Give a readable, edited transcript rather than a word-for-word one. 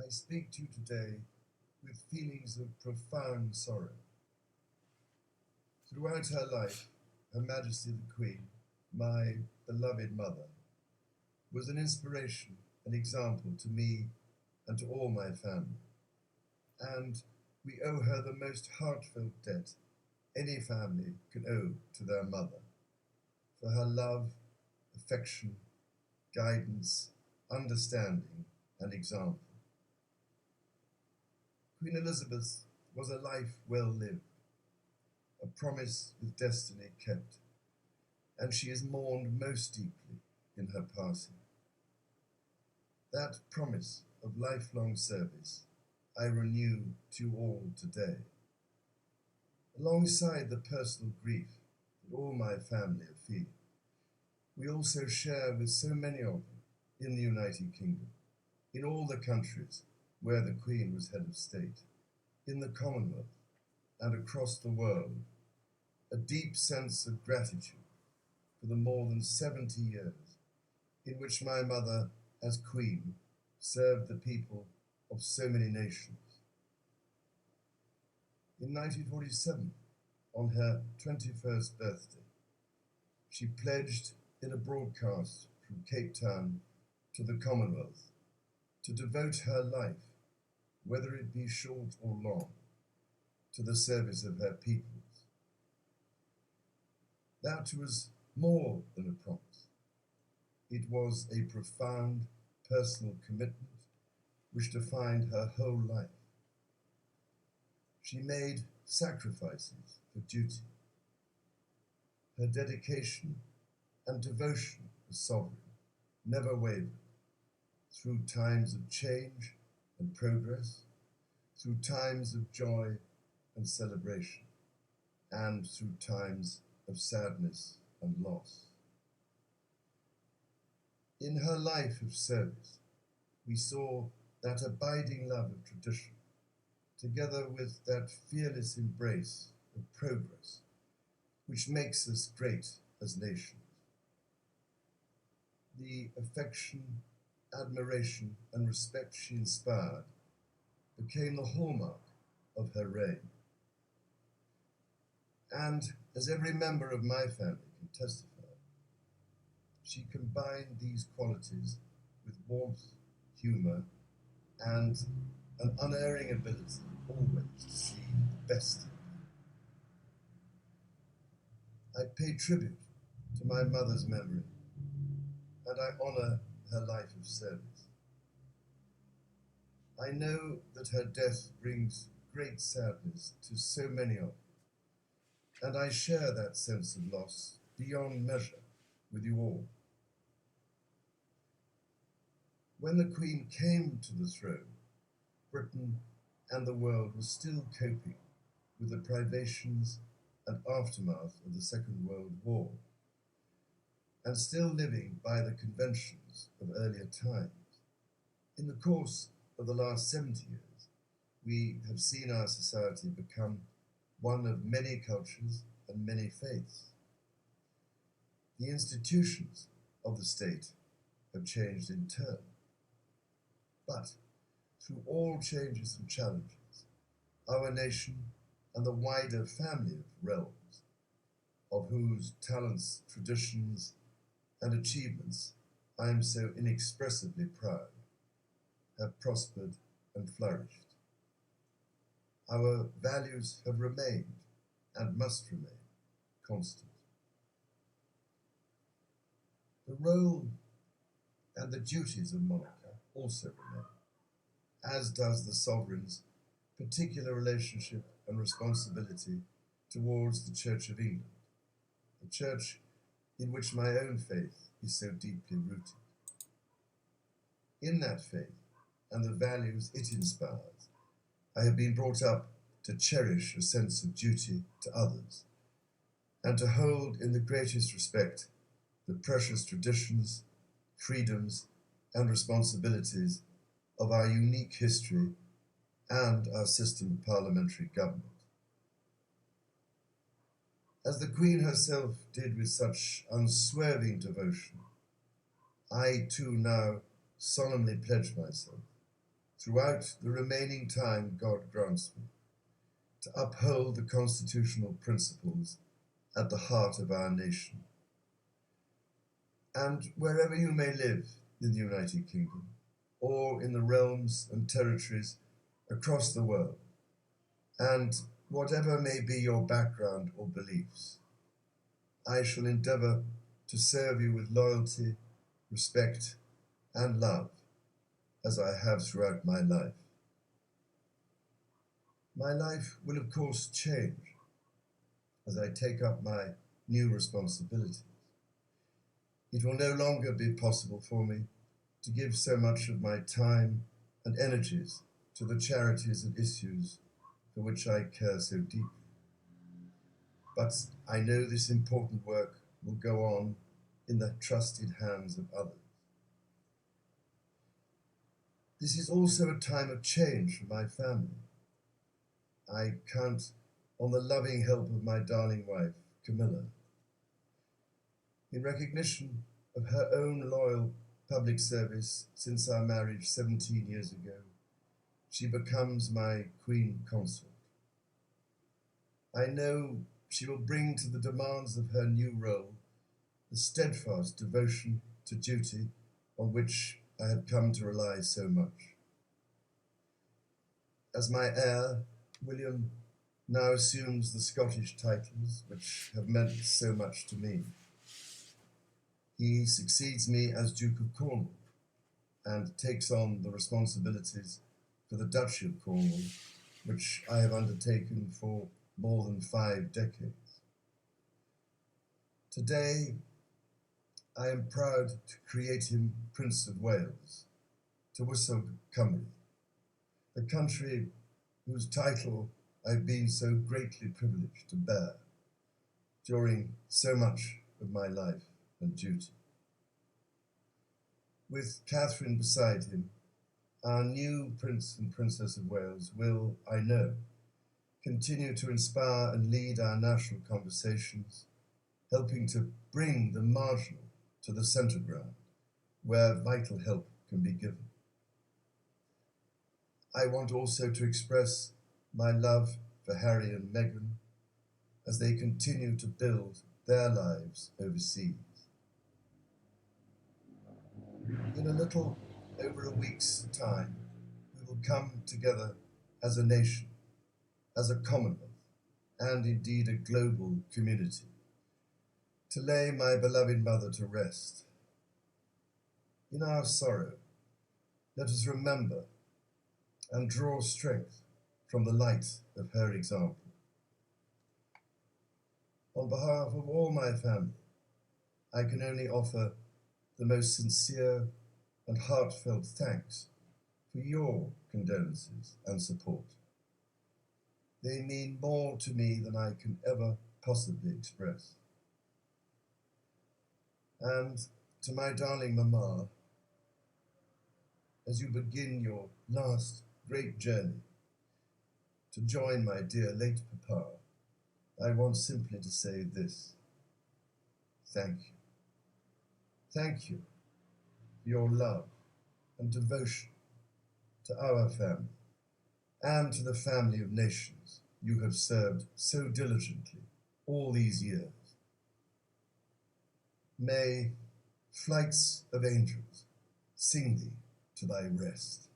I speak to you today with feelings of profound sorrow. Throughout her life, Her Majesty the Queen, my beloved mother, was an inspiration, an example to me and to all my family. And we owe her the most heartfelt debt any family can owe to their mother, for her love, affection, guidance, understanding, and example. Queen Elizabeth was a life well lived, a promise with destiny kept, and she is mourned most deeply in her passing. That promise of lifelong service I renew to you all today. Alongside the personal grief that all my family are feeling, we also share with so many of you in the United Kingdom, in all the countries where the Queen was head of state, in the Commonwealth and across the world, a deep sense of gratitude for the more than 70 years in which my mother, as Queen, served the people of so many nations. In 1947, on her 21st birthday, she pledged in a broadcast from Cape Town to the Commonwealth to devote her life, whether it be short or long, to the service of her peoples. That was more than a promise. It was a profound personal commitment which defined her whole life. She made sacrifices for duty. Her dedication and devotion as sovereign never wavered through times of change and progress, through times of joy and celebration, and through times of sadness and loss. In her life of service, we saw that abiding love of tradition, together with that fearless embrace of progress, which makes us great as nations. The affection, admiration, and respect she inspired became the hallmark of her reign. And as every member of my family can testify, she combined these qualities with warmth, humour, and an unerring ability always to see the best in people. I pay tribute to my mother's memory, and I honour her life of service. I know that her death brings great sadness to so many of you, and I share that sense of loss beyond measure with you all. When the Queen came to the throne, Britain and the world were still coping with the privations and aftermath of the Second World War, and still living by the conventions of earlier times. In the course of the last 70 years, we have seen our society become one of many cultures and many faiths. The institutions of the state have changed in turn. But through all changes and challenges, our nation and the wider family of realms, of whose talents, traditions, and achievements I am so inexpressibly proud, have prospered and flourished. Our values have remained and must remain constant. The role and the duties of monarchy also remain, as does the sovereign's particular relationship and responsibility towards the Church of England, the church in which my own faith is so deeply rooted. In that faith and the values it inspires, I have been brought up to cherish a sense of duty to others and to hold in the greatest respect the precious traditions, freedoms, and responsibilities of our unique history and our system of parliamentary government. As the Queen herself did with such unswerving devotion, I too now solemnly pledge myself throughout the remaining time God grants me, to uphold the constitutional principles at the heart of our nation. And wherever you may live in the United Kingdom, or in the realms and territories across the world, and whatever may be your background or beliefs, I shall endeavour to serve you with loyalty, respect, and love, as I have throughout my life. My life will of course change as I take up my new responsibilities. It will no longer be possible for me to give so much of my time and energies to the charities and issues for which I care so deeply. But I know this important work will go on in the trusted hands of others. This is also a time of change for my family. I count on the loving help of my darling wife, Camilla. In recognition of her own loyal public service since our marriage 17 years ago, she becomes my Queen Consort. I know she will bring to the demands of her new role the steadfast devotion to duty on which I have come to rely so much. As my heir, William now assumes the Scottish titles which have meant so much to me. He succeeds me as Duke of Cornwall and takes on the responsibilities for the Duchy of Cornwall, which I have undertaken for more than 5 decades. Today, I am proud to create him Prince of Wales, Tywysog Cymru, the country whose title I've been so greatly privileged to bear during so much of my life and duty. With Catherine beside him, our new Prince and Princess of Wales will, I know, continue to inspire and lead our national conversations, helping to bring the marginal to the centre ground, where vital help can be given. I want also to express my love for Harry and Meghan as they continue to build their lives overseas. In a little over a week's time, we will come together as a nation, as a Commonwealth, and indeed a global community, to lay my beloved mother to rest. In our sorrow, let us remember and draw strength from the light of her example. On behalf of all my family, I can only offer the most sincere and heartfelt thanks for your condolences and support. They mean more to me than I can ever possibly express. And to my darling Mama, as you begin your last great journey to join my dear late Papa, I want simply to say this: thank you. Thank you for your love and devotion to our family and to the family of nations you have served so diligently all these years. May flights of angels sing thee to thy rest.